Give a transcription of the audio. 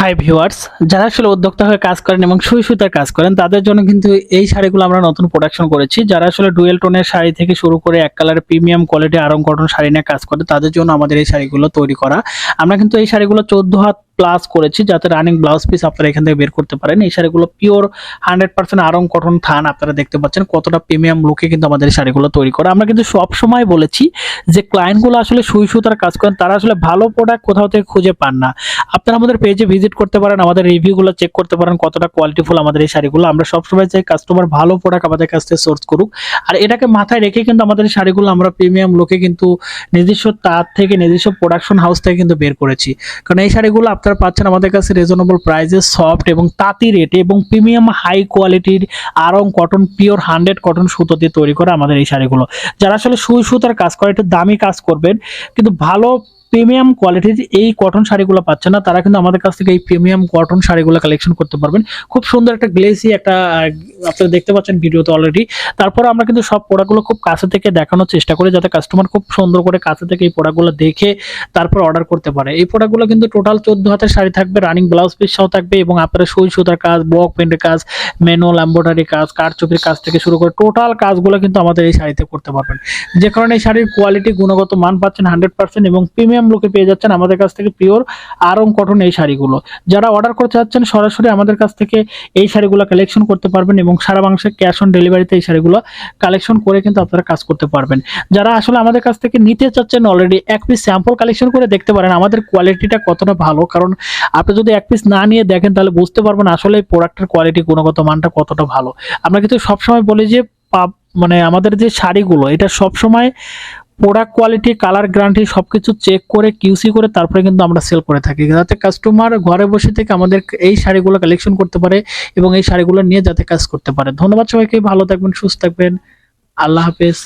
Hi viewers, যারা আসলে উদ্যোক্তা হয়ে কাজ করেন এবং সুই সুতার কাজ করেন তাদের জন্য কিন্তু এই শাড়িগুলো আমরা নতুন প্রোডাকশন করেছি। যারা আসলে ডুয়েল টোনের শাড়ি থেকে শুরু করে এক কালারের premium quality Aarong cotton sari নিয়ে কাজ করে তাদের জন্য আমাদের এই শাড়িগুলো তৈরি করা। আমরা কিন্তু এই শাড়িগুলো 14 হাত প্লাস করেছি যাতে রানিং ব্লাউজ পিস আপনারা এখান থেকে বের করতে পারেন। এই শাড়িগুলো পিওর 100% আরং কটন থান। আপনারা দেখতে পাচ্ছেন কতটা প্রিমিয়াম লুকে কিন্তু আমাদের এই শাড়িগুলো তৈরি করা। আমরা কিন্তু সব সময় বলেছি যে ক্লায়েন্টগুলো আসলে সুই সুতার কাজ করেন তারা আসলে ভালো প্রোডাক্ট কোথাও থেকে খুঁজে পান না। আপনারা আমাদের পেজে ভিজিট করতে পারেন, আমাদের রিভিউগুলো চেক করতে পারেন কতটা কোয়ালিটিফুল আমাদের এই শাড়িগুলো। আমরা সবসময় চাই কাস্টমার ভালো প্রোডাক্ট আমাদের কাছ থেকে সোর্স করুক, আর এটাকে মাথায় রেখে কিন্তু আমাদের এই শাড়িগুলো আমরা প্রিমিয়াম লুকে কিন্তু নিজস্ব তাঁত থেকে নিজস্ব প্রোডাকশন হাউস থেকে কিন্তু বের করেছি। কারণ এই শাড়িগুলো আপনারা পাচ্ছেন আমাদের কাছে রিজনেবল প্রাইসে, সফট এবং তাঁতি রেটে এবং প্রিমিয়াম হাই কোয়ালিটির আরং কটন পিওর 100 কটন সুতো দিয়ে তৈরি করা আমাদের এই শাড়িগুলো। যারা আসলে সুই সুতার কাজ করে একটু দামি কাজ করবেন কিন্তু ভালো প্রিমিয়াম কোয়ালিটির এই কটন শাড়িগুলো পাচ্ছে না, তারা কিন্তু আমাদের কাছ থেকে এই প্রিমিয়াম কটন শাড়িগুলো কালেকশন করতে পারবেন। খুব সুন্দর একটা গ্লেসি একটা আপনারা দেখতে পাচ্ছেন ভিডিওতে অলরেডি। তারপর আমরা কিন্তু সব প্রোডাক্টগুলো খুব কাছে থেকে দেখানোর চেষ্টা করি যাতে কাস্টমার খুব সুন্দর করে কাছে থেকে এই প্রোডাক্টগুলো দেখে তারপর অর্ডার করতে পারে। এই প্রোডাক্টগুলো কিন্তু টোটাল 14 হাতের শাড়ি থাকবে, রানিং ব্লাউজ পিস সহ থাকবে এবং আপনারা সুই সুতার কাজ, ব্লক প্রিন্টের কাজ, ম্যানুয়াল এমব্রয়ডারি কাজ, কারচুপির কাজ থেকে শুরু করে টোটাল কাজগুলো কিন্তু আমাদের এই শাড়িতে করতে পারবেন। যে কারণে এই শাড়ির কোয়ালিটি গুণগত মান পাচ্ছেন 100% এবং প্রিমিয়াম লুকে পেয়ে যাচ্ছেন আমাদের কাছ থেকে পিওর আরং কটন এই শাড়িগুলো। যারা অর্ডার করতে চাচ্ছেন সরাসরি আমাদের কাছ থেকে এই শাড়িগুলো কালেকশন করতে পারবেন এবং সারা বাংলাদেশে ক্যাশ অন ডেলিভারিতে এই শাড়িগুলো কালেকশন করে কিন্তু আপনারা কাজ করতে পারবেন। যারা আসলে আমাদের কাছ থেকে নিতে চাচ্ছেন অলরেডি এক পিস স্যাম্পল কালেকশন করে দেখতে পারেন আমাদের কোয়ালিটিটা কতটা ভালো। কারণ আপনি যদি এক পিস না নিয়ে দেখেন তাহলে বুঝতে পারবেন আসলে এই প্রোডাক্টের কোয়ালিটি গুণগত মানটা কতটা ভালো। আমরা কিন্তু সবসময় বলি যে মানে আমাদের যে শাড়িগুলো এটা সবসময় প্রোডাক্ট কোয়ালিটি, কালার, গ্যারান্টি সবকিছু চেক করে কিউসি করে তারপরে কিন্তু আমরা সেল করে থাকি যাতে কাস্টমার ঘরে বসে থেকে আমাদের এই শাড়িগুলো কালেকশন করতে পারে এবং এই শাড়িগুলো নিয়ে যাতে কাজ করতে পারে। ধন্যবাদ সবাইকে, ভালো থাকবেন, সুস্থ থাকবেন, আল্লাহ হাফেজ।